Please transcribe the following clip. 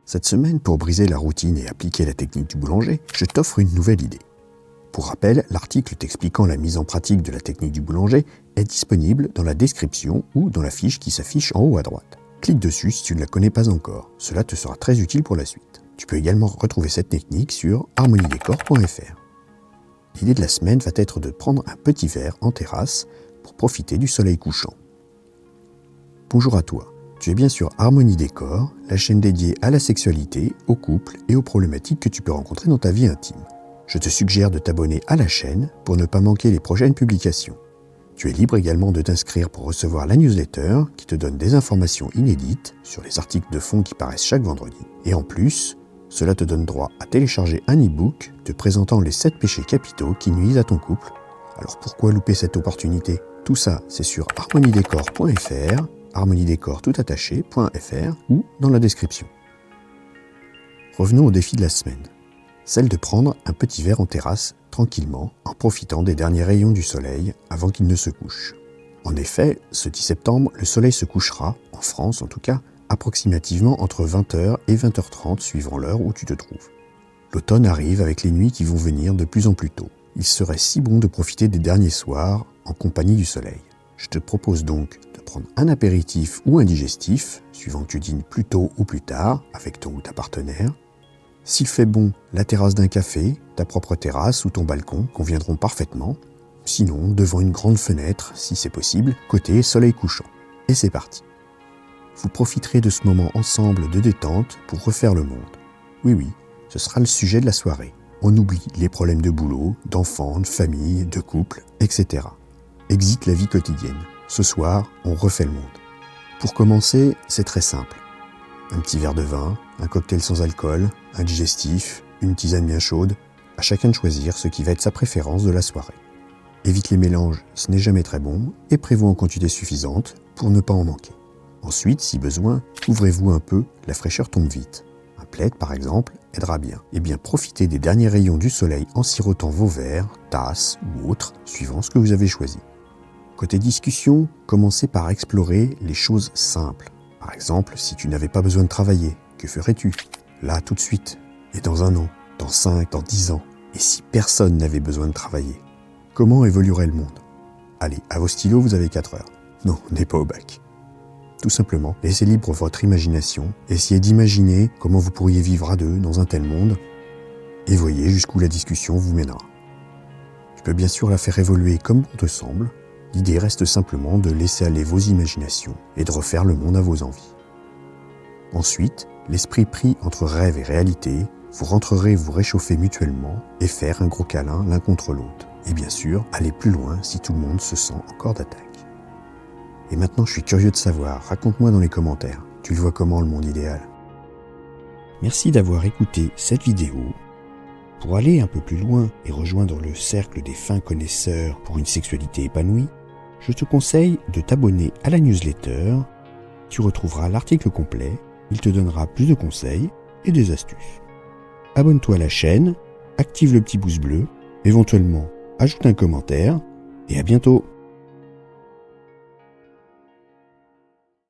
Cette semaine, pour briser la routine et appliquer la technique du boulanger, je t'offre une nouvelle idée. Pour rappel, l'article t'expliquant la mise en pratique de la technique du boulanger est disponible dans la description ou dans la fiche qui s'affiche en haut à droite. Clique dessus si tu ne la connais pas encore, cela te sera très utile pour la suite. Tu peux également retrouver cette technique sur harmoniedécor.fr. L'idée de la semaine va être de prendre un petit verre en terrasse pour profiter du soleil couchant. Bonjour à toi. Tu es bien sur Harmonie Décor, la chaîne dédiée à la sexualité, au couple et aux problématiques que tu peux rencontrer dans ta vie intime. Je te suggère de t'abonner à la chaîne pour ne pas manquer les prochaines publications. Tu es libre également de t'inscrire pour recevoir la newsletter qui te donne des informations inédites sur les articles de fond qui paraissent chaque vendredi. Et en plus, cela te donne droit à télécharger un e-book te présentant les 7 péchés capitaux qui nuisent à ton couple. Alors pourquoi louper cette opportunité ? Tout ça, c'est sur harmoniedécor.fr, harmoniedécor.fr ou dans la description. Revenons au défi de la semaine. Celle de prendre un petit verre en terrasse tranquillement en profitant des derniers rayons du soleil avant qu'il ne se couche. En effet, ce 10 septembre, le soleil se couchera, en France en tout cas, approximativement entre 20h et 20h30 suivant l'heure où tu te trouves. L'automne arrive avec les nuits qui vont venir de plus en plus tôt. Il serait si bon de profiter des derniers soirs en compagnie du soleil. Je te propose donc de prendre un apéritif ou un digestif, suivant que tu dînes plus tôt ou plus tard avec ton ou ta partenaire. S'il fait bon, la terrasse d'un café, ta propre terrasse ou ton balcon conviendront parfaitement. Sinon, devant une grande fenêtre, si c'est possible, côté soleil couchant. Et c'est parti. Vous profiterez de ce moment ensemble de détente pour refaire le monde. Oui, ce sera le sujet de la soirée. On oublie les problèmes de boulot, d'enfants, de famille, de couple, etc. Exit la vie quotidienne. Ce soir, on refait le monde. Pour commencer, c'est très simple. Un petit verre de vin, un cocktail sans alcool, un digestif, une tisane bien chaude, à chacun de choisir ce qui va être sa préférence de la soirée. Évite les mélanges, ce n'est jamais très bon, et prévois en quantité suffisante pour ne pas en manquer. Ensuite, si besoin, ouvrez-vous un peu, la fraîcheur tombe vite. Un plaid, par exemple, aidera bien. Et bien profitez des derniers rayons du soleil en sirotant vos verres, tasses ou autres, suivant ce que vous avez choisi. Côté discussion, commencez par explorer les choses simples. Par exemple, si tu n'avais pas besoin de travailler, que ferais-tu ? Là, tout de suite, et dans 1 an, dans 5, dans 10 ans. Et si personne n'avait besoin de travailler ? Comment évoluerait le monde ? Allez, à vos stylos, vous avez 4 heures. Non, on n'est pas au bac. Tout simplement, laissez libre votre imagination, essayez d'imaginer comment vous pourriez vivre à deux dans un tel monde, et voyez jusqu'où la discussion vous mènera. Tu peux bien sûr la faire évoluer comme bon te semble, l'idée reste simplement de laisser aller vos imaginations et de refaire le monde à vos envies. Ensuite, l'esprit pris entre rêve et réalité, vous rentrerez vous réchauffer mutuellement et faire un gros câlin l'un contre l'autre. Et bien sûr, aller plus loin si tout le monde se sent en corde d'attaque. Et maintenant, je suis curieux de savoir, raconte-moi dans les commentaires, tu le vois comment le monde idéal ? Merci d'avoir écouté cette vidéo. Pour aller un peu plus loin et rejoindre le cercle des fins connaisseurs pour une sexualité épanouie, je te conseille de t'abonner à la newsletter. Tu retrouveras l'article complet, il te donnera plus de conseils et des astuces. Abonne-toi à la chaîne, active le petit pouce bleu, éventuellement ajoute un commentaire et à bientôt.